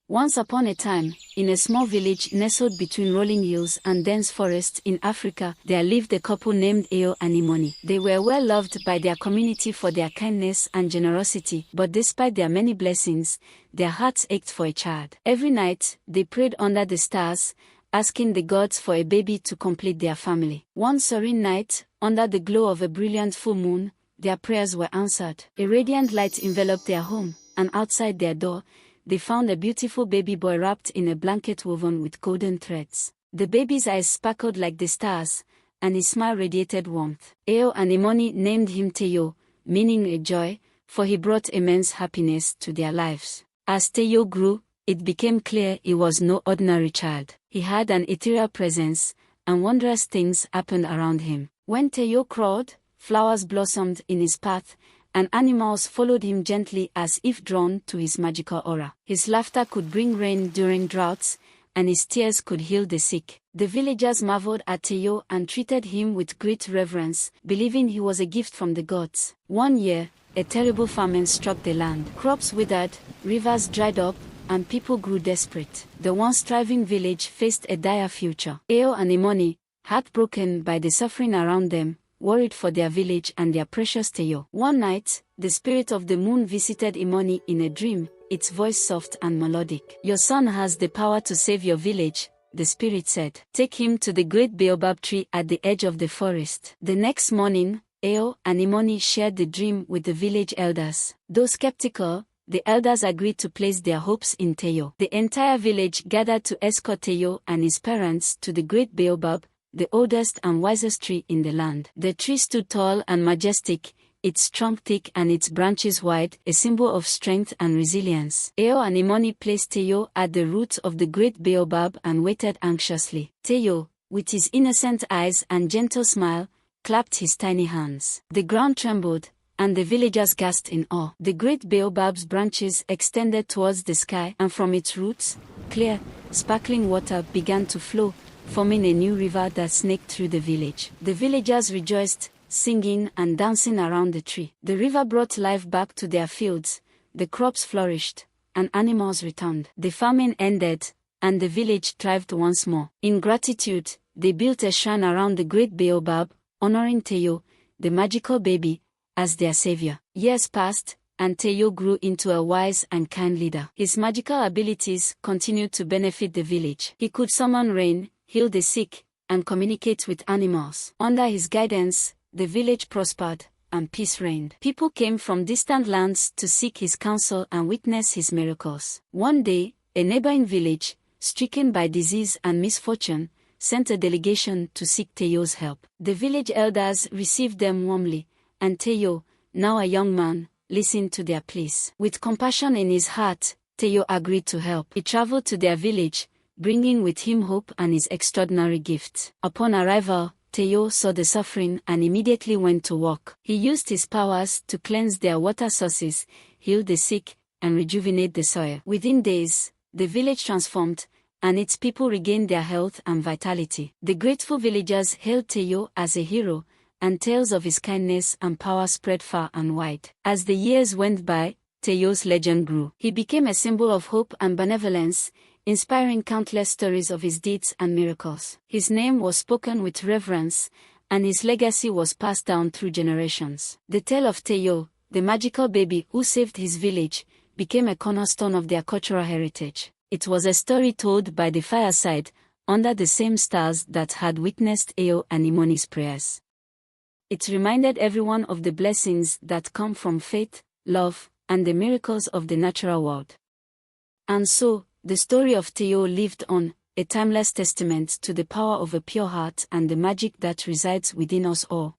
Once upon a time, in a small village nestled between rolling hills and dense forests in Africa, there lived a couple named Eo and Imoni. They were well loved by their community for their kindness and generosity, but despite their many blessings, their hearts ached for a child. Every night, they prayed under the stars, asking the gods for a baby to complete their family. One serene night, under the glow of a brilliant full moon, their prayers were answered. A radiant light enveloped their home, and outside their door, they found a beautiful baby boy wrapped in a blanket woven with golden threads. The baby's eyes sparkled like the stars, and his smile radiated warmth. Eo and Imoni named him Teyo, meaning a joy, for he brought immense happiness to their lives. As Teyo grew, it became clear he was no ordinary child. He had an ethereal presence, and wondrous things happened around him. When Teyo crawled, flowers blossomed in his path, and animals followed him gently as if drawn to his magical aura. His laughter could bring rain during droughts, and his tears could heal the sick. The villagers marveled at Teyo and treated him with great reverence, believing he was a gift from the gods. One year, a terrible famine struck the land. Crops withered, rivers dried up, and people grew desperate. The once thriving village faced a dire future. Eo and Imoni, heartbroken by the suffering around them, worried for their village and their precious Teyo. One night, the spirit of the moon visited Imoni in a dream, its voice soft and melodic. "Your son has the power to save your village," the spirit said. "Take him to the great baobab tree at the edge of the forest." The next morning, Eo and Imoni shared the dream with the village elders. Though skeptical, the elders agreed to place their hopes in Teyo. The entire village gathered to escort Teyo and his parents to the great baobab, the oldest and wisest tree in the land. The tree stood tall and majestic, its trunk thick and its branches wide, a symbol of strength and resilience. Eo and Imoni placed Teyo at the roots of the great baobab and waited anxiously. Teyo, with his innocent eyes and gentle smile, clapped his tiny hands. The ground trembled, and the villagers gasped in awe. The great baobab's branches extended towards the sky, and from its roots, clear, sparkling water began to flow, forming a new river that snaked through the village. The villagers rejoiced, singing and dancing around the tree. The river brought life back to their fields, the crops flourished, and animals returned. The famine ended, and the village thrived once more. In gratitude, they built a shrine around the great baobab, honoring Teyo, the magical baby, as their savior. Years passed, and Teyo grew into a wise and kind leader. His magical abilities continued to benefit the village. He could summon rain, heal the sick, and communicate with animals. Under his guidance, the village prospered, and peace reigned. People came from distant lands to seek his counsel and witness his miracles. One day, a neighboring village, stricken by disease and misfortune, sent a delegation to seek Teyo's help. The village elders received them warmly, and Teyo, now a young man, listened to their pleas. With compassion in his heart, Teyo agreed to help. He traveled to their village, bringing with him hope and his extraordinary gifts. Upon arrival, Teyo saw the suffering and immediately went to work. He used his powers to cleanse their water sources, heal the sick, and rejuvenate the soil. Within days, the village transformed, and its people regained their health and vitality. The grateful villagers hailed Teyo as a hero, and tales of his kindness and power spread far and wide. As the years went by, Teyo's legend grew. He became a symbol of hope and benevolence, inspiring countless stories of his deeds and miracles. His name was spoken with reverence, and his legacy was passed down through generations. The tale of Teyo, the magical baby who saved his village, became a cornerstone of their cultural heritage. It was a story told by the fireside, under the same stars that had witnessed Eo and Imoni's prayers. It reminded everyone of the blessings that come from faith, love, and the miracles of the natural world. And so, the story of Teyo lived on, a timeless testament to the power of a pure heart and the magic that resides within us all.